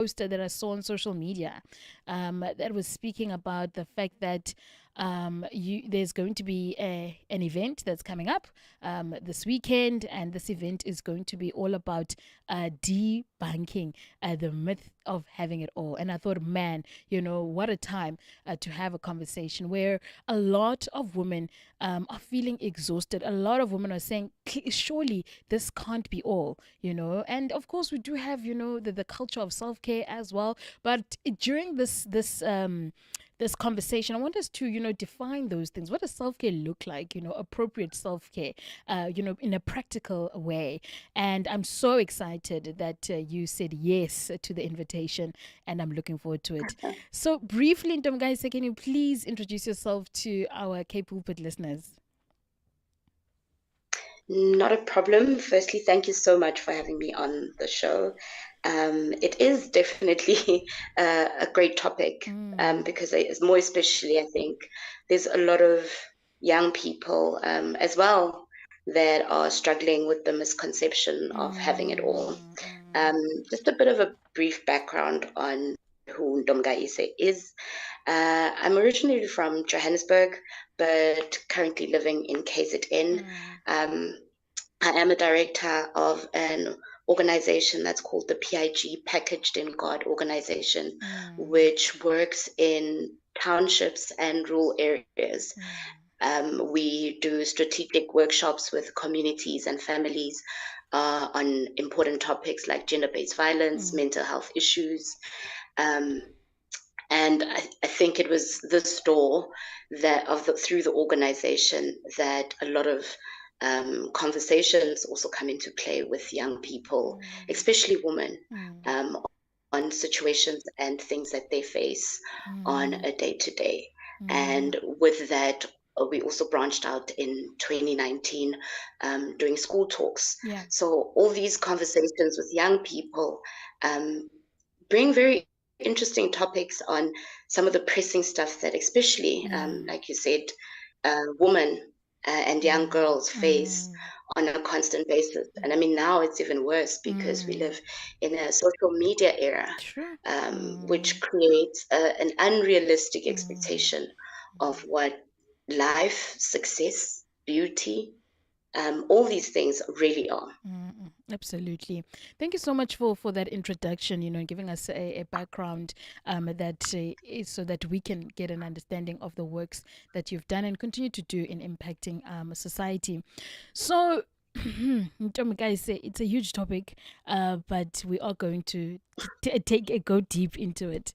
poster that I saw on social media that was speaking about the fact that there's going to be an event that's coming up this weekend, and this event is going to be all about debunking the myth of having it all. And I thought, man, what a time to have a conversation where a lot of women are feeling exhausted. A lot of women are saying, surely this can't be all. And of course, we do have, the culture of self care as well. But during this conversation, I want us to, define those things. What does self care look like? Appropriate self care, in a practical way. And I'm so excited that you said yes to the invitation, and I'm looking forward to it. So, briefly, Ntombikayise, can you please introduce yourself to our K Pulpit listeners? Not a problem. Firstly, thank you so much for having me on the show. It is definitely a great topic because more especially, I think there's a lot of young people as well that are struggling with the misconception of having it all. Um, just a bit of a brief background on who Ntombikayise is. I'm originally from Johannesburg, but currently living in KZN. Um, I am a director of an organization that's called the PIG, Packaged in God organization, which works in townships and rural areas. We do strategic workshops with communities and families on important topics like gender-based violence, mental health issues. And I think it was this door through the organization that a lot of conversations also come into play with young people, especially women, on situations and things that they face on a day-to-day. And with that, we also branched out in 2019 doing school talks. Yeah. So all these conversations with young people bring very interesting topics on some of the pressing stuff that especially, like you said, women and young girls face on a constant basis. And I mean, now it's even worse because we live in a social media era, True. which creates an unrealistic expectation of what life, success, beauty, all these things really are. Absolutely. Thank you so much for that introduction, giving us a background that is so that we can get an understanding of the works that you've done and continue to do in impacting society. So, Ntombikayise, it's a huge topic, but we are going to go deep into it.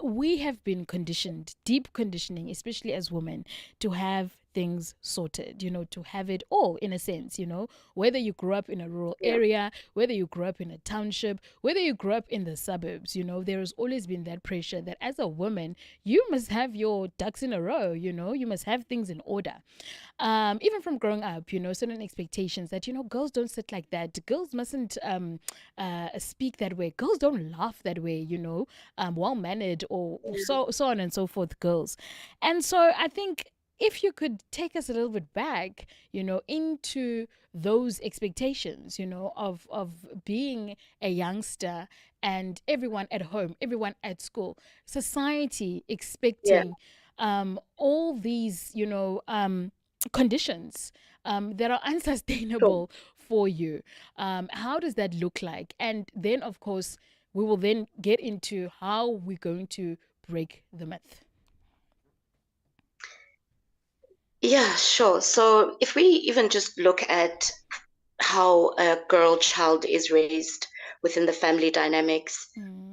We have been conditioned, deep conditioning, especially as women, to have things sorted, to have it all in a sense, whether you grew up in a rural area, whether you grew up in a township, whether you grew up in the suburbs, there has always been that pressure that as a woman, you must have your ducks in a row, you must have things in order. Even from growing up, certain expectations that, girls don't sit like that. Girls mustn't speak that way. Girls don't laugh that way, well mannered or so on and so forth, girls. And so I think if you could take us a little bit back, into those expectations, of being a youngster and everyone at home, everyone at school, society expecting all these, conditions that are unsustainable for you. How does that look like? And then, of course, we will then get into how we're going to break the myth. Yeah, sure. So if we even just look at how a girl child is raised within the family dynamics,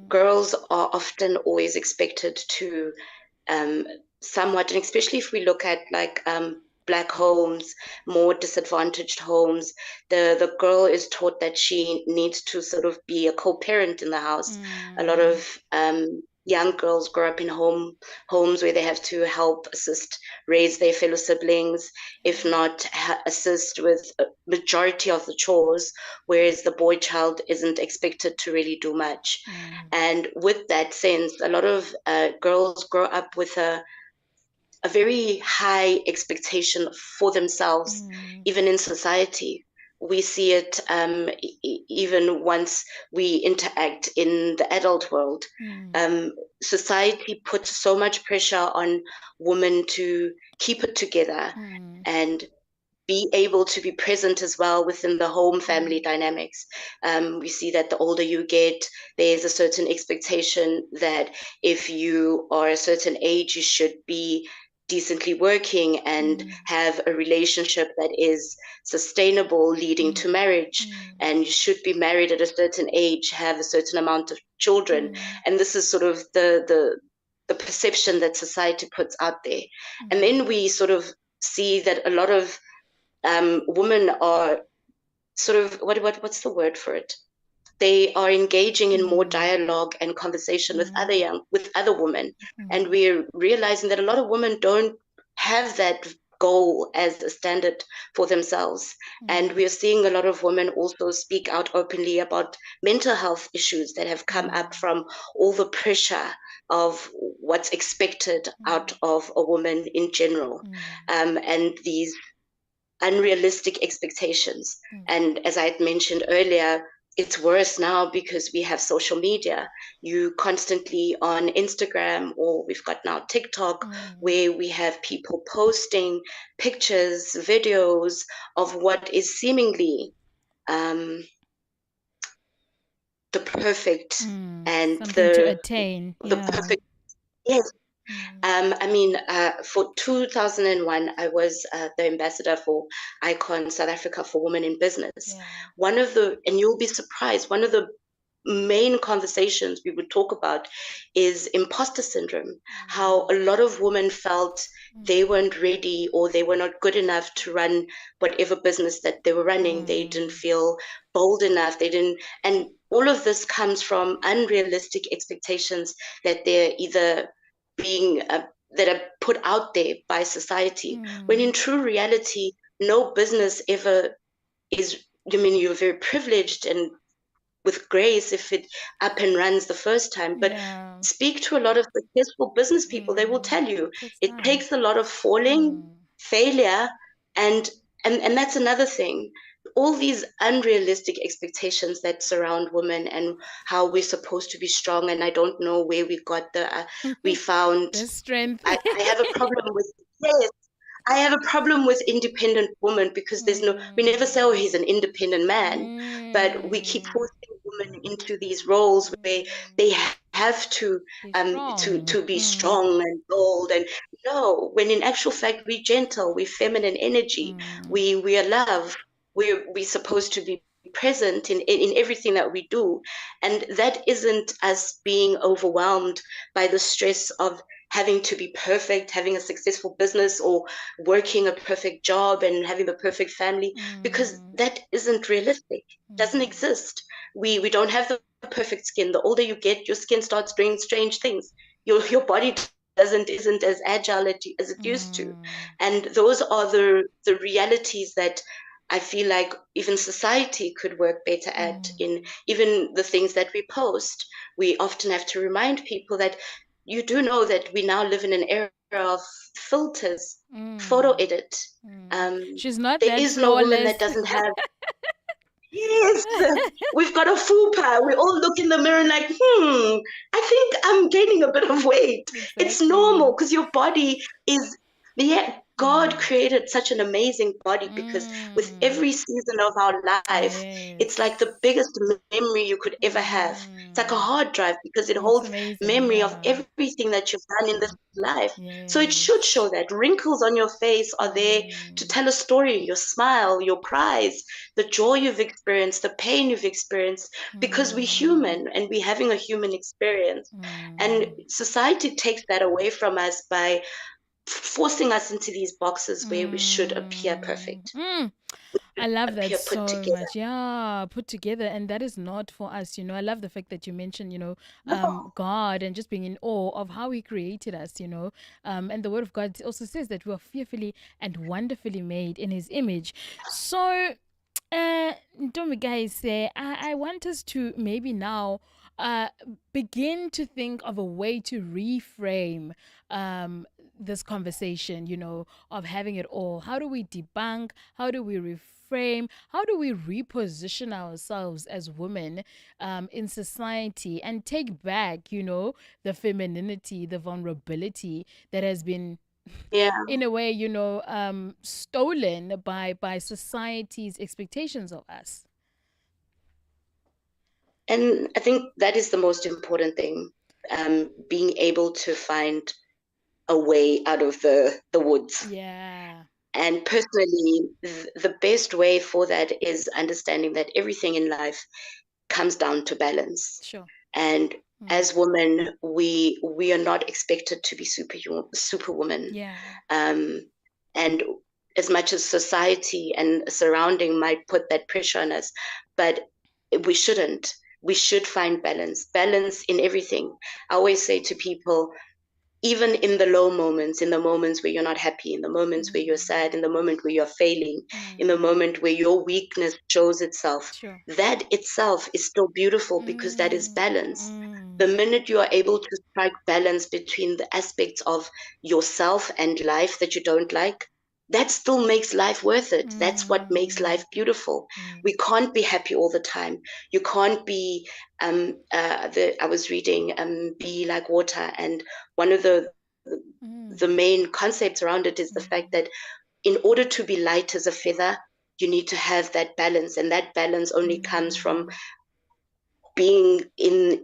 girls are often always expected to somewhat, and especially if we look at like Black homes, more disadvantaged homes, the girl is taught that she needs to sort of be a co-parent in the house. A lot of young girls grow up in homes where they have to help assist raise their fellow siblings, if not assist with a majority of the chores, whereas the boy child isn't expected to really do much. And with that sense, a lot of girls grow up with a very high expectation for themselves, even in society, we see it even once we interact in the adult world. Mm. Um, Society puts so much pressure on women to keep it together Mm. and be able to be present as well within the home family Mm. dynamics. We see that the older you get, there's a certain expectation that if you are a certain age, you should be decently working and Mm. have a relationship that is sustainable leading Mm. to marriage. Mm. And you should be married at a certain age, have a certain amount of children. Mm. And this is sort of the perception that society puts out there. And Mm. then we sort of see that a lot of women are sort of what's the word for it? They are engaging in more Mm. dialogue and conversation Mm. with other women, and Mm. we're realizing that a lot of women don't have that goal as a standard for themselves. And Mm. we are seeing a lot of women also speak out openly about mental health issues that have come Mm. up from all the pressure of what's expected out Mm. of a woman in general, Mm. and these unrealistic expectations. Mm. And as I had mentioned earlier, it's worse now because we have social media. You constantly on Instagram, or we've got now TikTok, Mm. where we have people posting pictures, videos of what is seemingly um, the perfect and Something to attain. the Yeah. perfect. Yes. Mm. For 2001, I was the ambassador for ICON South Africa for Women in Business. Yeah. And you'll be surprised, one of the main conversations we would talk about is imposter syndrome. How a Mm. lot of women felt they Mm. weren't ready or they were not good enough to run whatever business that they were running. They didn't Mm. feel bold enough. They didn't, and all of this comes from unrealistic expectations that they're either being that are put out there by society. When Mm. in true reality, no business ever is. I mean, you're very privileged and with grace if it up and runs the first time. But Yeah. speak to a lot of successful business people, they will Mm. tell you Takes it time. takes a lot of falling, Mm. failure, and and that's another thing. All these unrealistic expectations that surround women and how we're supposed to be strong. And I don't know where we got we found. The strength. I have a problem with, yes, I have a problem with independent women because we never say, oh, Mm. he's an independent man, but we keep Mm. forcing women into these roles where Mm. they have Be strong. to be Mm. strong and bold. And no, when in actual fact, we're gentle, we're feminine energy, Mm. we are love, we're supposed to be present in everything that we do. And that isn't us being overwhelmed by the stress of having to be perfect, having a successful business, or working a perfect job and having the perfect family, because Mm. that isn't realistic. It doesn't Mm. exist. We don't have the perfect skin. The older you get, your skin starts doing strange things. Your body doesn't isn't as agile as it used to. Mm. And those are the realities that I feel like even society could work better at. In Mm. even the things that we post, we often have to remind people that you do know that we now live in an era of filters, photo Mm. edit. Mm. Um, She's not there that is no woman that flawless. doesn't have. Yes, we've got a fupa. We all look in the mirror and like, I think I'm gaining a bit of weight. It's normal Exactly. because your body is, yeah, God Mm. created such an amazing body because with Mm. every season of our life, it's like Yes. the biggest memory you could ever have. It's like a Mm. hard drive because it It's holds amazing. memory of Yeah. everything that you've done in this life. So it should Yes. show that wrinkles on your face are there to Mm. tell a story, your smile, your cries, the joy you've experienced, the pain you've experienced, because we're Mm. human and we're having a human experience. And Mm. society takes that away from us by forcing us into these boxes where we should appear Mm. perfect, Mm. I love that appear put so together. much. Yeah, put together. And that is not for us. I love the fact that you mentioned, No. God and just being in awe of how He created us. And the Word of God also says that we are fearfully and wonderfully made in His image. So, Ntombikayise, I want us to maybe now begin to think of a way to reframe um, this conversation, of having it all? How do we debunk? How do we reframe? How do we reposition ourselves as women in society and take back, the femininity, the vulnerability that has been, Yeah. in a way, stolen by society's expectations of us? And I think that is the most important thing, being able to find a way out of the woods. Yeah. And personally, the best way for that is understanding that everything in life comes down to balance. Sure. And as women, we are not expected to be superwoman. Yeah. And as much as society and surrounding might put that pressure on us, but we shouldn't. We should find balance in everything. I always say to people, even in the low moments, in the moments where you're not happy, in the moments where you're sad, in the moment where you're failing, in the moment where your weakness shows itself, Sure. that itself is still beautiful because that is balance. The minute you are able to strike balance between the aspects of yourself and life that you don't like, that still makes life worth it. That's what makes life beautiful. We can't be happy all the time. You can't be I was reading Be Like Water, and one of the main concepts around it is the fact that in order to be light as a feather, you need to have that balance, and that balance only comes from being in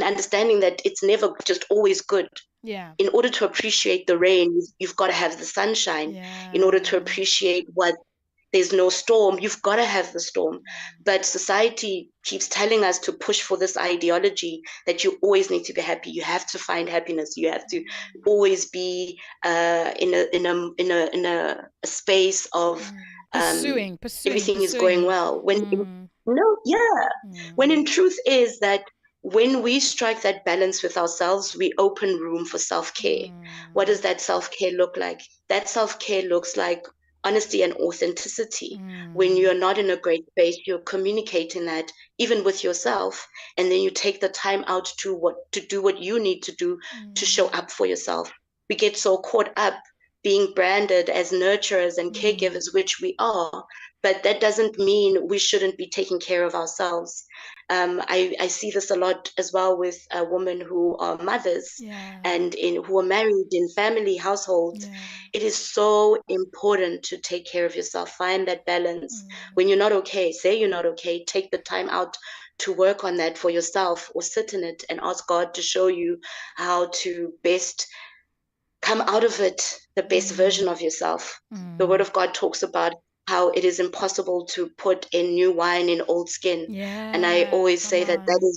understanding that it's never just always good. Yeah. In order to appreciate the rain, you've got to have the sunshine. In order to Yeah. appreciate what there's no storm, you've got to have the storm. But society keeps telling us to push for this ideology that you always need to be happy. You have to find happiness. You have to always be in a space of everything is going Pursuing. well. No, yeah. When in truth is that when we strike that balance with ourselves, we open room for self-care. What does that self-care look like? That self-care looks like honesty and authenticity. When you're not in a great space, you're communicating that even with yourself, and then you take the time out to do what you need to do to show up for yourself. We get so caught up being branded as nurturers and caregivers, which we are, but that doesn't mean we shouldn't be taking care of ourselves. I see this a lot as well with women who are mothers and who are married in family households. It is so important to take care of yourself, find that balance. When you're not okay, say you're not okay, take the time out to work on that for yourself, or sit in it and ask God to show you how to best come out of it, the best version of yourself. The Word of God talks about how it is impossible to put in new wine in old skin. And I Yeah. always Come say that on.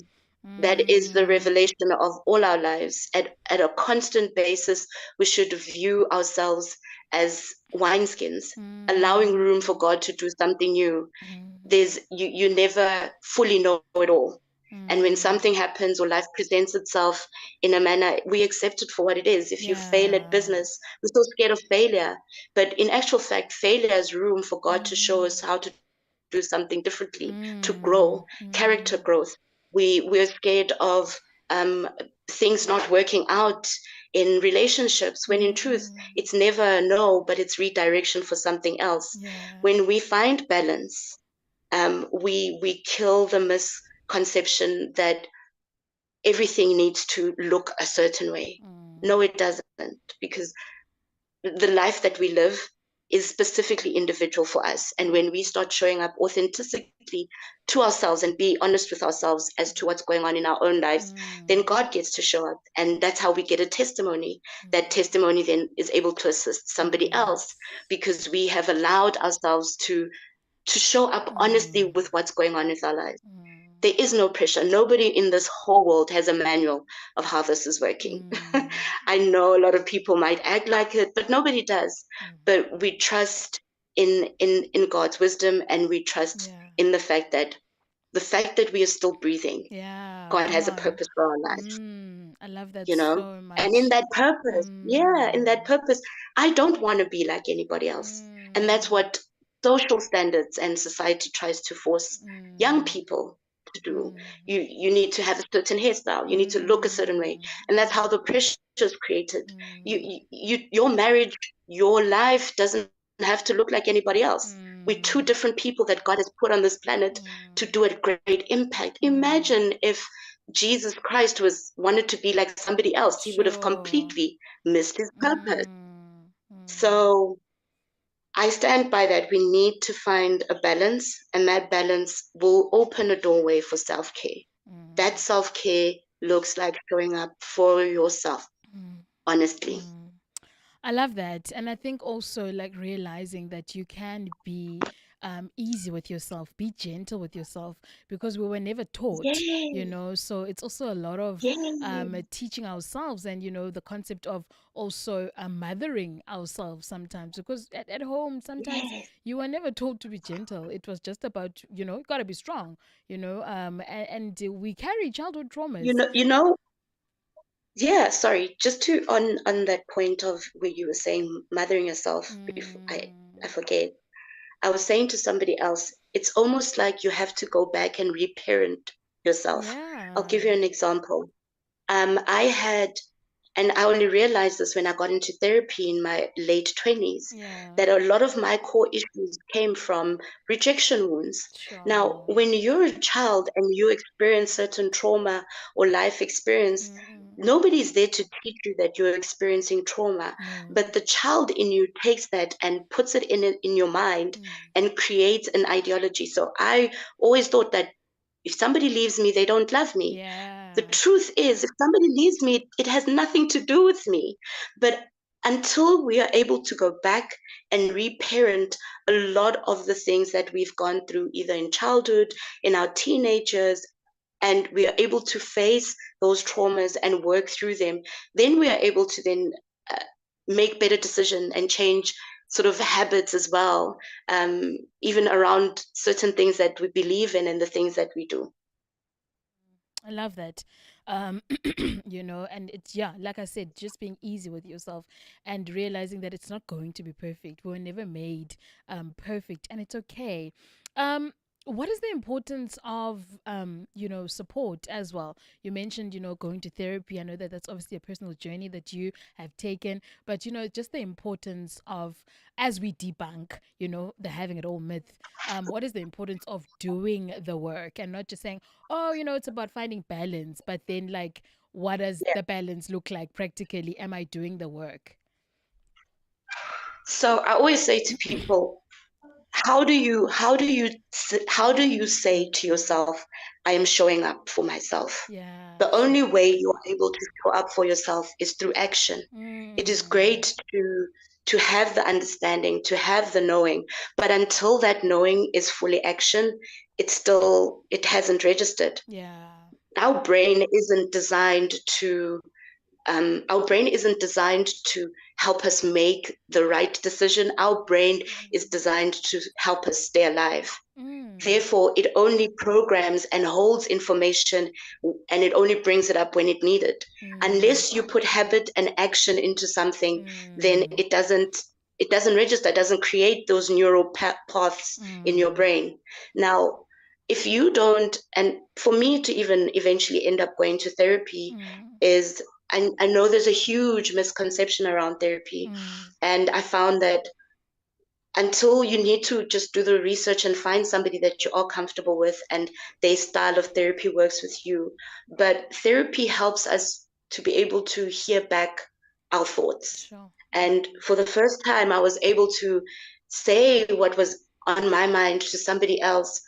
that is the revelation of all our lives. At a constant basis, we should view ourselves as wineskins, allowing room for God to do something new. You never fully know it all. And when something happens or life presents itself in a manner, we accept it for what it is. If you fail at Yeah. business, we're so scared of failure. But in actual fact, failure is room for God to show us how to do something differently, to grow, character growth. We're scared of things not working out in relationships, when in truth it's never a no, but it's redirection for something else. Yeah. When we find balance, we kill the misconception that everything needs to look a certain way. No, it doesn't, because the life that we live is specifically individual for us. And when we start showing up authentically to ourselves and be honest with ourselves as to what's going on in our own lives, then God gets to show up. And that's how we get a testimony. That testimony then is able to assist somebody else, because we have allowed ourselves to show up honestly with what's going on with our lives. There is no pressure. Nobody in this whole world has a manual of how this is working. I know a lot of people might act like it, but nobody does. But we trust in God's wisdom, and we trust Yeah. in the fact that we are still breathing. Yeah. God Come has a on. purpose for our life, I love that you know? so And in much. that purpose, yeah, in that purpose, I don't want to be like anybody else. And that's what social standards and society tries to force young people. to do. Mm. You need to have a certain hairstyle. You need to look a certain way, Mm. and that's how the pressure is created. Mm. Your marriage, your life doesn't have to look like anybody else. We're two Mm. different people that God has put on this planet to Mm. do a great impact. Mm. Imagine if Jesus Christ was wanted to be like somebody else, he would have Sure. completely missed his purpose. Mm. Mm. So I stand by that. We need to find a balance, and that balance will open a doorway for self care. That Mm. self care looks like showing up for yourself, Mm. honestly. Mm. I love that. And I think also like realizing that you can be easy with yourself, be gentle with yourself, because we were never taught, you Yes, know. So it's also a lot of yes, teaching ourselves and, you know, the concept of also mothering ourselves sometimes. Because at home, sometimes yes. you were never told to be gentle. It was just about, you know, you got to be strong, you know, and we carry childhood traumas. You know, yeah, sorry, just to on that point of where you were saying mothering yourself, if I Mm, forget. I was saying to somebody else, it's almost like you have to go back and reparent yourself. I'll give yeah. you an example. I had, and I only realized this when I got into therapy in my late 20s, Yeah. that a lot of my core issues came from rejection wounds. Now, Sure. when you're a child and you experience certain trauma or life experience, Mm-mm. nobody's there to teach you that you're experiencing trauma, No. but the child in you takes that and puts it in your mind Mm. and creates an ideology. So I always thought that if somebody leaves me, they don't love me. The Yeah. truth is, if somebody leaves me, it has nothing to do with me. But until we are able to go back and reparent a lot of the things that we've gone through, either in childhood, in our teenagers, and we are able to face those traumas and work through them, then we are able to then uh, make better decisions and change sort of habits as well, even around certain things that we believe in and the things that we do. I love that. You know, and it's, yeah, like I said, just being easy with yourself and realizing that it's not going to be perfect. We were never made perfect, and it's okay. Um, what is the importance of, you know, support as well? You mentioned, you know, going to therapy. I know that that's obviously a personal journey that you have taken, but, you know, just the importance of, as we debunk, you know, the having it all myth, what is the importance of doing the work and not just saying, oh, you know, it's about finding balance, but then like, what does Yeah. the balance look like practically? Am I doing the work? So I always say to people, how do you say to yourself, I am showing up for myself? Yeah, The sure. only way you are able to show up for yourself is through action. It is Mm, great to have the understanding, to have the knowing, but until that knowing is fully action, it hasn't registered. yeah. Our brain isn't designed to our brain isn't designed to help us make the right decision. Our brain is designed to help us stay alive. Mm, Therefore, it only programs and holds information, and it only brings it up when it needed. mm, Unless you put habit and action into something, then mm, it doesn't register, it doesn't create those neural paths in your mm, brain. Now, if you don't, and for me to even eventually end up going to therapy mm, is, I know there's a huge misconception around therapy, mm, and I found that until you need to just do the research and find somebody that you are comfortable with and their style of therapy works with you. But therapy helps us to be able to hear back our thoughts. sure. And for the first time, I was able to say what was on my mind to somebody else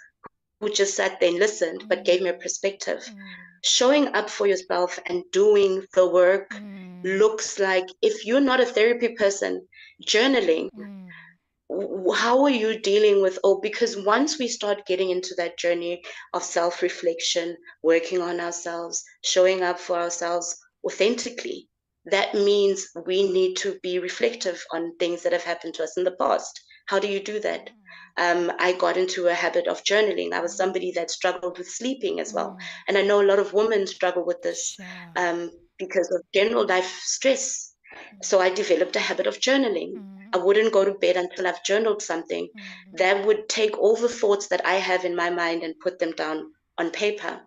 who just sat there and listened, but gave me a Mm, perspective. mm, Showing up for yourself and doing the work mm, looks like, if you're not a therapy person, journaling. mm, How are you dealing with, oh, because once we start getting into that journey of self-reflection, working on ourselves, showing up for ourselves authentically, that means we need to be reflective on things that have happened to us in the past. How do you do that? I got into a habit of journaling. I was somebody mm, that struggled with sleeping as well, mm, and I know a lot of women struggle with this, sure. because of general life stress. So I developed a habit of journaling. I Mm, wouldn't go to bed until I've journaled something mm, that would take all the thoughts that I have in my mind and put them down on paper.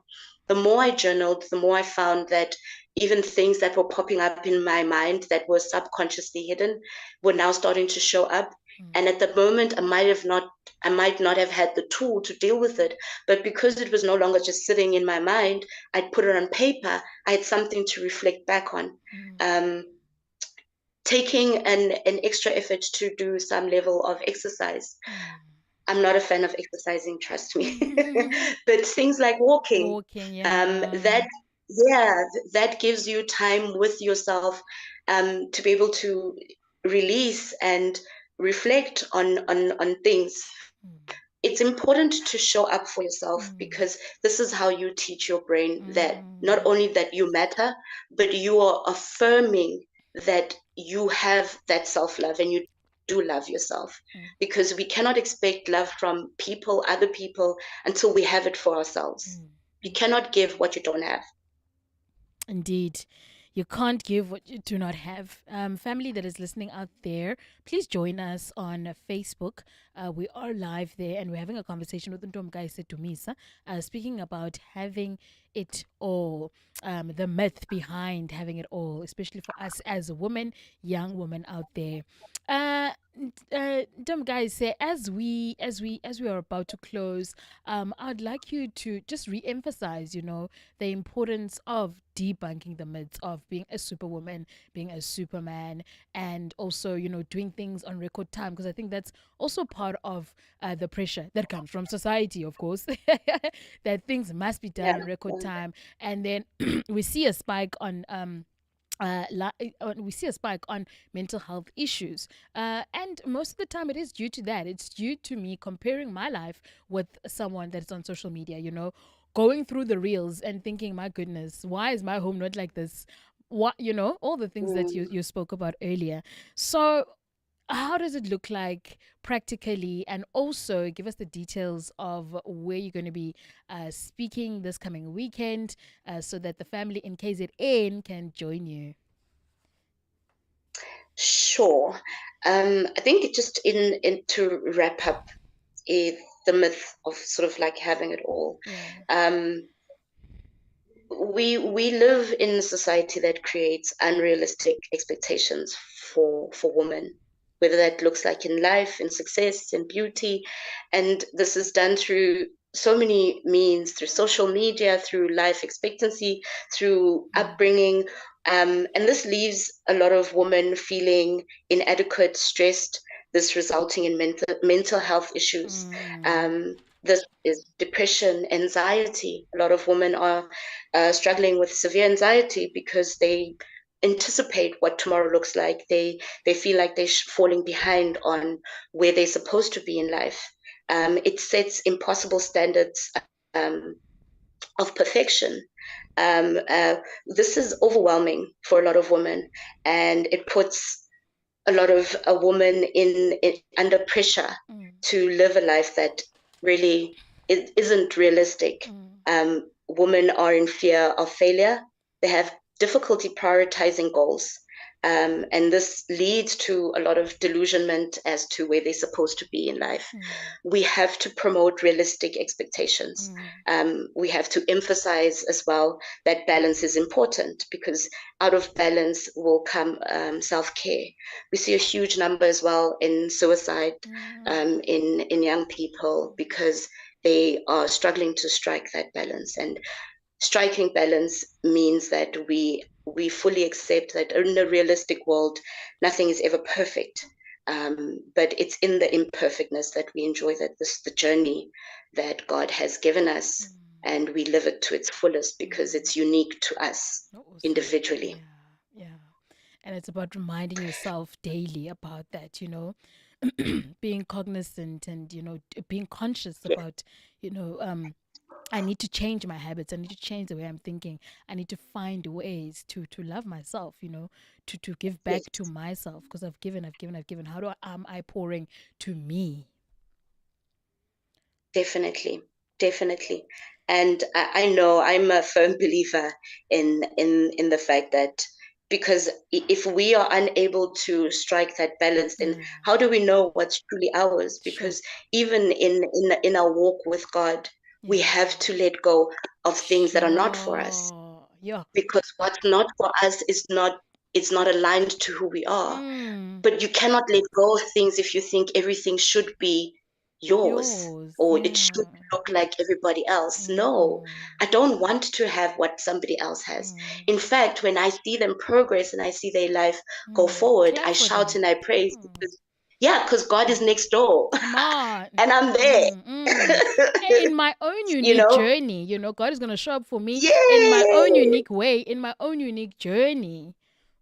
The more I journaled, the more I found that even things that were popping up in my mind that were subconsciously hidden were now starting to show up. And at the moment, I might not have had the tool to deal with it, but because it was no longer just sitting in my mind, I'd put it on paper. I had something to reflect back on. Taking an extra effort to do some level of exercise. I'm not a fan of exercising, trust me. But things like walking, that gives you time with yourself, to be able to release and reflect on things. It's important to show up for yourself, because this is how you teach your brain that not only that you matter, but you are affirming that you have that self-love and you do love yourself. Because we cannot expect love from other people, until we have it for ourselves. You cannot give what you don't have. Indeed. You can't give what you do not have. Family that is listening out there, please join us on Facebook. We are live there and we're having a conversation with Ntombikayise Dumisa, speaking about having it all, the myth behind having it all, especially for us as a woman, young woman out there. Ntombikayise, as we are about to close, I'd like you to just re-emphasize, the importance of debunking the myths of being a superwoman, being a superman, and also, doing things on record time. Because I think that's also part of the pressure that comes from society, of course, that things must be done on record time. And then we see a spike on we see a spike on mental health issues. And most of the time it is due to that. It's due to me comparing my life with someone that's on social media, going through the reels and thinking, my goodness, why is my home not like this? What, all the things that you spoke about earlier. So how does it look like practically, and also give us the details of where you're going to be speaking this coming weekend, so that the family in KZN can join you? Sure. I think just in to wrap up the myth of sort of like having it all. We live in a society that creates unrealistic expectations for women, whether that looks like in life, in success, in beauty. And this is done through so many means, through social media, through life expectancy, through upbringing. And this leaves a lot of women feeling inadequate, stressed, this resulting in mental health issues. This is depression, anxiety. A lot of women are struggling with severe anxiety because they anticipate what tomorrow looks like. They feel like they're falling behind on where they're supposed to be in life. It sets impossible standards of perfection. This is overwhelming for a lot of women, and it puts a lot of a woman in under pressure to live a life that really isn't realistic. Women are in fear of failure. They have difficulty prioritizing goals. And this leads to a lot of delusionment as to where they're supposed to be in life. We have to promote realistic expectations. We have to emphasize as well that balance is important, because out of balance will come self-care. We see a huge number as well in suicide in young people, because they are struggling to strike that balance. And striking balance means that we fully accept that in a realistic world, nothing is ever perfect. But it's in the imperfectness that we enjoy the journey that God has given us, and we live it to its fullest, because it's unique to us individually. Yeah. And it's about reminding yourself daily about that, being cognizant and, being conscious about, I need to change my habits. I need to change the way I'm thinking. I need to find ways to love myself, to give back to myself, because I've given. How am I pouring to me? Definitely. And I know I'm a firm believer in the fact that, because if we are unable to strike that balance, then how do we know what's truly ours? Because even in our walk with God, we Yeah. have to let go of things that are not for us, Sure. Yeah. because what's not for us is not aligned to who we are. Mm. But you cannot let go of things if you think everything should be yours, Yours. or it should Yeah. look like everybody else. No, Mm-mm. I don't want to have what somebody else has. Mm. In fact, when I see them progress and I see their life go Mm. forward, I Clap for shout them. and I praise, Mm. because, yeah, because God is next door Come on. and I'm there. Mm, mm. In my own You unique know? journey, God is going to show up for me in my own Yay! unique way, in my own unique journey.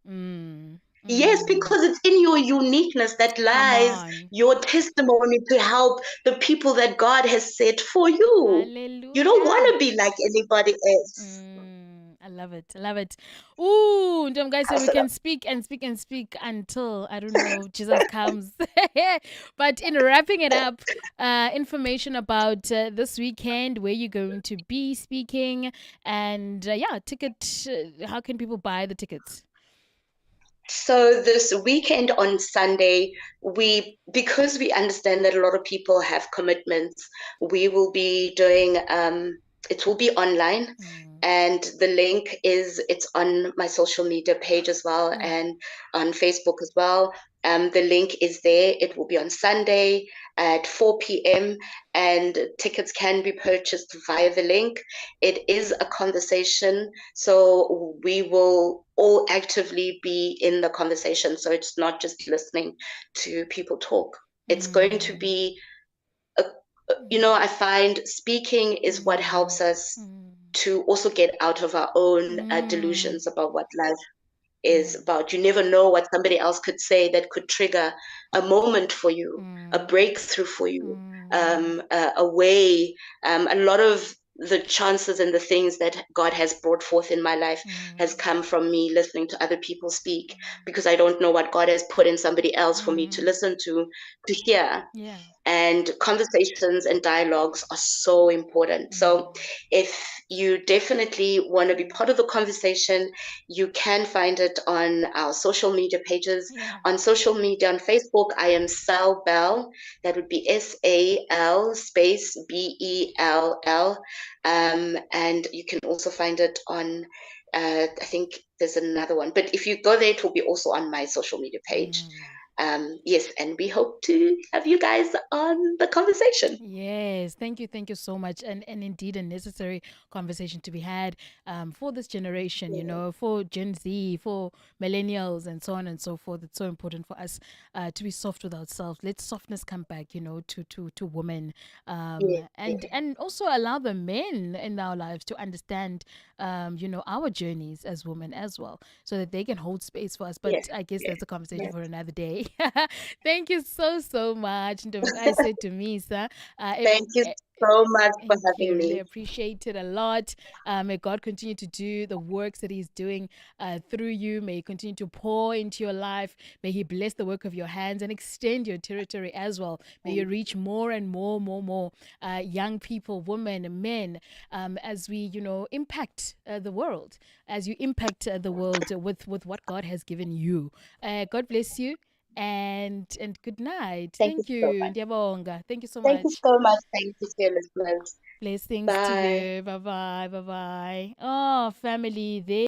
Mm, Yes, mm. because it's in your uniqueness that Come lies on. your testimony to help the people that God has set for you. You don't want Hallelujah. to be like anybody else. I love it. I love it. Ooh, guys, so we So, can speak and speak and speak until I don't know Jesus comes. But in wrapping it up, information about this weekend, where you're going to be speaking, and yeah, ticket. How can people buy the tickets? so this weekend on Sunday, because we understand that a lot of people have commitments, we will be doing it will be online, Mm, and the link is it's on my social media page as well, yeah. and on Facebook as well. The link is there. It will be on Sunday at 4 p.m. and tickets can be purchased via the link. It is a conversation, so we will all actively be in the conversation. So it's not just listening to people talk. It's going to Mm, be, a, I find speaking is what mm, helps us mm, to also get out of our own mm, delusions about what life yeah. is about. You never know what somebody else could say that could trigger a moment for you, a Mm, breakthrough for you, mm, a way. A lot of the chances and the things that God has brought forth in my life has mm, come from me listening to other people speak, because I don't know what God has put in somebody else for me to mm, listen to hear. yeah. And conversations and dialogues are so important. Mm, So if you definitely want to be mm, part of the conversation, you can find it on our social media pages. yeah. On social media, on Facebook, I am Sal Bell. That would be SAL space BELL. And you can also find it on, I think there's another one. But if you go there, it will be also on my social media page. Mm. Yes, and we hope to have you guys on the conversation. Yes, thank you so much, and indeed a necessary conversation to be had for this generation, Yeah. for Gen Z, for millennials, and so on and so forth. It's so important for us to be soft with ourselves. Let softness come back, to women, Yeah. and also allow the men in our lives to understand, our journeys as women as well, so that they can hold space for us. But Yeah. I guess Yeah. that's a conversation Yeah. for another day. Thank you so much, Ntombikayise Dumisa. Thank you so much for Thank having you. Really me. appreciate it a lot. May God continue to do the works that He's doing through you. May He continue to pour into your life. May He bless the work of your hands and extend your territory as well. May you reach more and more young people, women, men, as we, impact the world, as you impact the world with what God has given you. God bless you. And good night. Thank you Thank so you. much. Ndiabonga. Thank you so Thank you much. so much. Thank you, dear listeners. Blessings to Bye. you. Bye bye. Bye bye. Oh, family, they